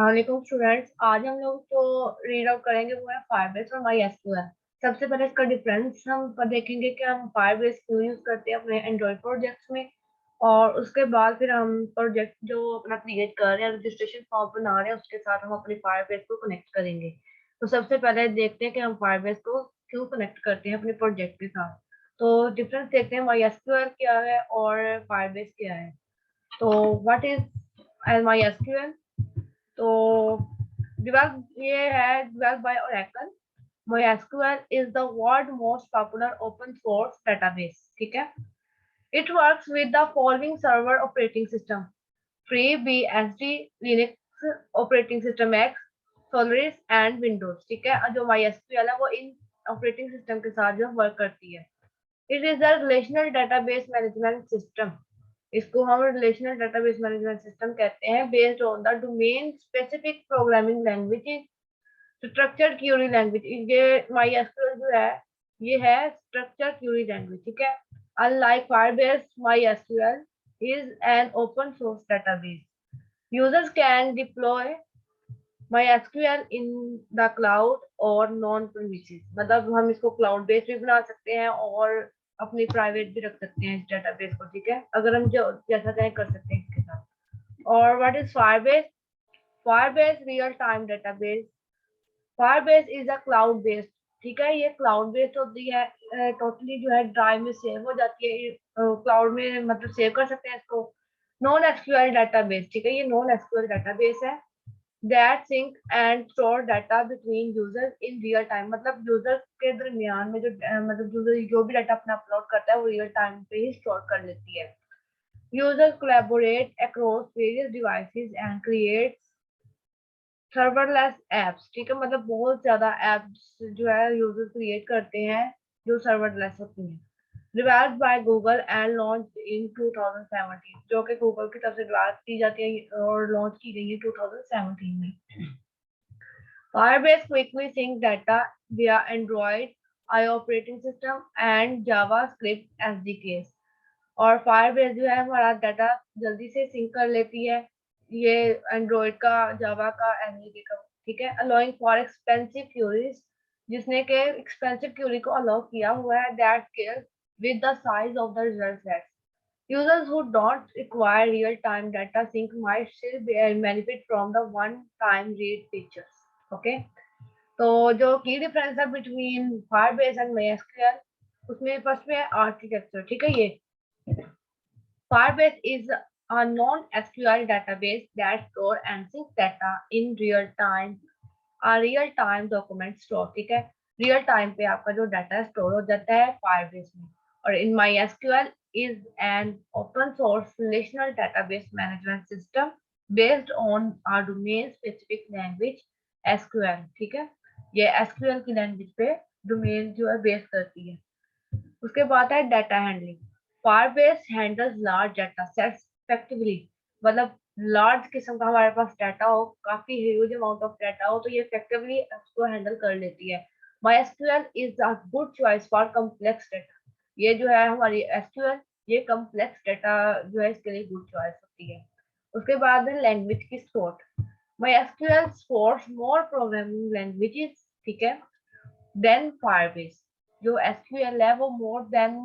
वालेकुम स्टूडेंट्स। आज हम लोग जो रीड आउट करेंगे वो है फायरबेस और माई एसक्यूएल। सबसे पहले इसका डिफरेंस हम देखेंगे कि हम फायरबेस क्यों यूज करते हैं अपने एंड्रॉइड प्रोजेक्ट्स में, और उसके बाद फिर हम प्रोजेक्ट जो अपना क्रिएट कर रहे हैं, रजिस्ट्रेशन फॉर्म बना रहे हैं, उसके साथ हम अपनी फायरबेस को कनेक्ट करेंगे। तो सबसे पहले देखते हैं कि हम फायरबेस को क्यों कनेक्ट करते हैं अपने प्रोजेक्ट के साथ। तो डिफरेंस देखते हैं, माई एसक्यूएल क्या है और फायरबेस क्या है। तो व्हाट इज माई एसक्यूएल? तो developed ये है developed by Oracle। MySQL is the world most popular open source database। ठीक है। It works with the following server operating system: FreeBSD, Linux operating system X, Solaris and Windows। ठीक है, जो MySQL है वो इन ऑपरेटिंग सिस्टम के साथ जो वर्क करती है। It is the relational database management system. इसको हम रिलेशनल डेटाबेस मैनेजमेंट सिस्टम कहते हैं, based on the domain specific programming language, structured Curie language. ये माई एसक्यूएल जो है ये है स्ट्रक्चर क्यूरी लैंग्वेज। ठीक है। Unlike Firebase, my SQL is an open source database. Users can deploy MySQL in the cloud और non premises. मतलब हम इसको क्लाउड बेस्ड भी बना सकते हैं और अपनी प्राइवेट भी रख सकते हैं इस डेटाबेस को। ठीक है, अगर हम जो जैसा चाहे कर सकते हैं इसके साथ। और what is Firebase? Firebase real time database. Firebase is a cloud based. ठीक है, ये क्लाउड बेस्ड होती है, टोटली जो है ड्राइव में सेव हो जाती है, क्लाउड में मतलब सेव कर सकते हैं इसको। Non SQL database. ठीक है, ये नॉन एसक्यूएल डेटाबेस है that sync and store data between users in real time। मतलब यूजर के दरमियान में जो मतलब यूजर जो भी डाटा अपना अपलोड करता है वो रियल टाइम पे ही स्टोर कर लेती है। User collaborate across various devices and create serverless apps. ठीक है, मतलब बहुत ज्यादा एप्स जो है यूजर क्रिएट करते हैं जो सर्वरलेस होती हैं। Developed by Google and launch in 2017, जो कि गूगल की तरफ से डेवलप की जाती है और लॉन्च की गई है 2017 में। Firebase quickly sync data via Android I operating system and JavaScript SDKs। और Firebase जो है हमारा डाटा जल्दी से सिंक कर लेती है, ये एंड्रॉइड का, जावा का, एसडीके का। ठीक है, अलाउइंग फॉर एक्सपेंसिव क्यूरीज, जिसने के एक्सपेंसिव क्यूरी को अलाउ किया हुआ है, that scale with the size of the result set. Users who don't require real-time data sync might still benefit from the one-time read features। Okay, तो जो की difference है बिटवीन फायरबेस एंड MySQL, उसमें first में architecture. ठीक है, ये Firebase is a non-SQL database that store and sync data in real time, a real time document store। ठीक है, रियल टाइम पे आपका जो डाटा स्टोर हो जाता है फायरबेस में। और इन MySQL is an open source relational database management system based on a domain specific language SQL। ठीक है, ये SQL की लैंग्वेज पे डोमेन जो है बेस करती है। उसके बाद है data handling. Firebase handles large data sets effectively. मतलब लार्ज किस्म का हमारे पास डाटा हो, काफी ह्यूज अमाउंट ऑफ डाटा हो, तो ये इफेक्टिवली उसको हैंडल कर लेती है। MySQL is a good choice for complex data. ये जो है हमारी एसक्यूएल, ये कम्प्लेक्स डाटा जो है इसके लिए गुड चॉइस होती है। उसके बाद है लैंग्वेज की support. MySQL supports more programming languages. ठीक है, देन फायरबेस। जो एसक्यूएल है वो मोर देन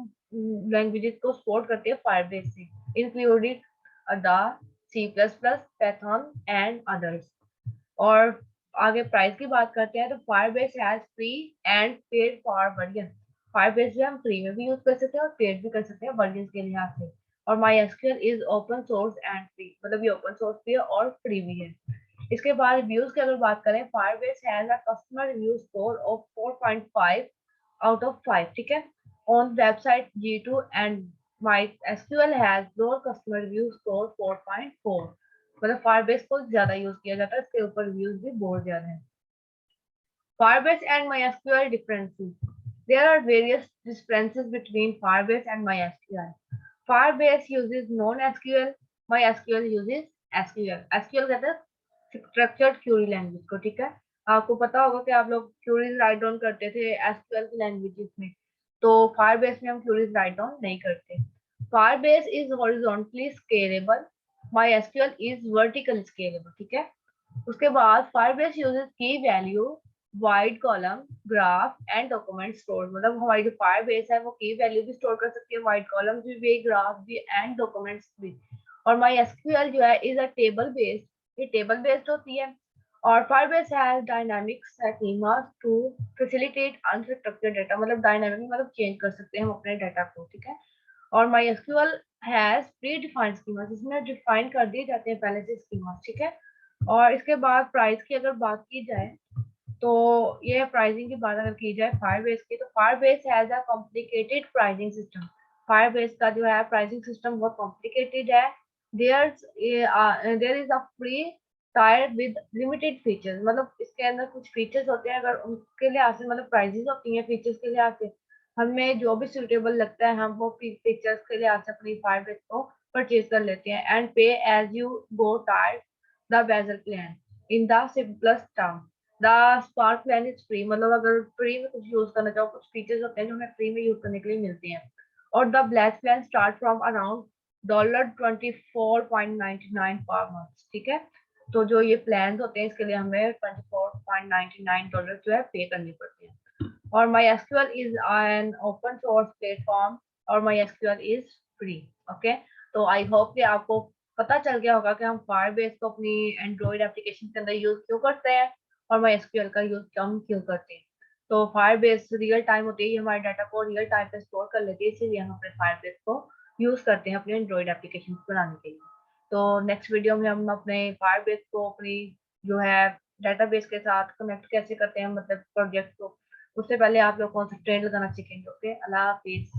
लैंग्वेजेस को सपोर्ट करती है फायरबेस से, including Ada, C plus plus, Python and others. और आगे प्राइस की बात करते हैं, तो Firebase has free and paid for version. Firebase जो हम फ्री में भी यूज कर सकते हैं और पेड भी कर सकते हैं वर्जन के लिहाज से। और MySQL is open source and free, मतलब ये ओपन सोर्स भी है और फ्री भी है। इसके बाद रिव्यूज की अगर बात करें, Firebase has a customer review score of 4.5 out of 5। ठीक है, on website G2 and MySQL has lower customer review score 4.4। मतलब फायरबेस को ज्यादा यूज किया जाता है, इसके ऊपर रिव्यूज भी बहुत ज्यादा है। Firebase and MySQL differences. There are various differences between Firebase and MySQL. Firebase uses non-SQL, MySQL uses SQL। SQL कहते हैं स्ट्रक्चर्ड क्यूरी लैंग्वेज को। ठीक है, आपको पता होगा कि आप लोग क्यूरीज राइट डाउन करते थे एसक्यूएल की लैंग्वेजेस में, तो फायरबेस में हम क्यूरीज राइट डाउन नहीं करते। Firebase is horizontally scalable, MySQL is vertically scalable. ठीक है, उसके बाद Firebase uses key value, wide column, graph and document store. मतलब हमारी जो Firebase है वो की वैल्यू भी स्टोर कर सकती है, वाइड कॉलम भी, ग्राफ भी एंड डॉक्यूमेंट्स भी। और MySQL जो है इज अ टेबल बेस्ड, ये टेबल बेस्ड होती है। और Firebase has dynamic schemas to facilitate unstructured data, मतलब डायनामिक मतलब चेंज कर सकते हैं हम अपने डाटा को, ठीक है। और MySQL has pre defined schemas, इसमें डिफाइन कर दिए जाते हैं पहले से स्कीमास, ठीक है। और इसके बाद प्राइस की अगर बात की जाए, तो ये प्राइसिंग की बात अगर की जाए Firebase की, तो Firebase has a complicated pricing system. Firebase का जो है प्राइसिंग सिस्टम बहुत कॉम्प्लिकेटेड है। There is a free tier with limited features, मतलब इसके अंदर कुछ फीचर्स होते हैं, अगर उनके लिहाज से मतलब प्राइजेस होती हैं फीचर्स के लिहाज से, हमें जो भी सुटेबल लगता है हम वो फीचर्स के लिहाज से अपनी Firebase को परचेज कर लेते हैं। And pay as you go tier the बेजल plan in the simplest term. The Spark plan is free, मतलब अगर फ्री में कुछ यूज करना चाहो, कुछ फीचर्स होते हैं जो हमें फ्री में यूज करने के लिए मिलते हैं। और the black plan start from around $24.99 per month, ठीक है। तो जो ये प्लान होते हैं इसके लिए हमें $24.99 जो है पे करनी पड़ती है। और MySQL is an open source platform और MySQL is free। ओके, तो आई होप कि आपको पता चल गया होगा कि हम Firebase को अपनी एंड्रॉइड एप्लीकेशन के अंदर यूज क्यों करते हैं और MySQL का यूज कम क्यों करते हैं। तो Firebase रियल टाइम होती है, ये हमारे डाटा को रियल टाइम पे स्टोर कर लेती है, इसीलिए हम अपने Firebase को यूज करते हैं अपने एंड्रॉइड एप्लीकेशन बनाने के लिए। तो नेक्स्ट वीडियो में हम अपने Firebase को अपनी जो है डेटाबेस के साथ कनेक्ट कैसे करते हैं, मतलब प्रोजेक्ट को, उससे पहले आप लोग कौन सा ट्रेंड लगाना सीखेंगे। ओके, अल्लाह हाफिज।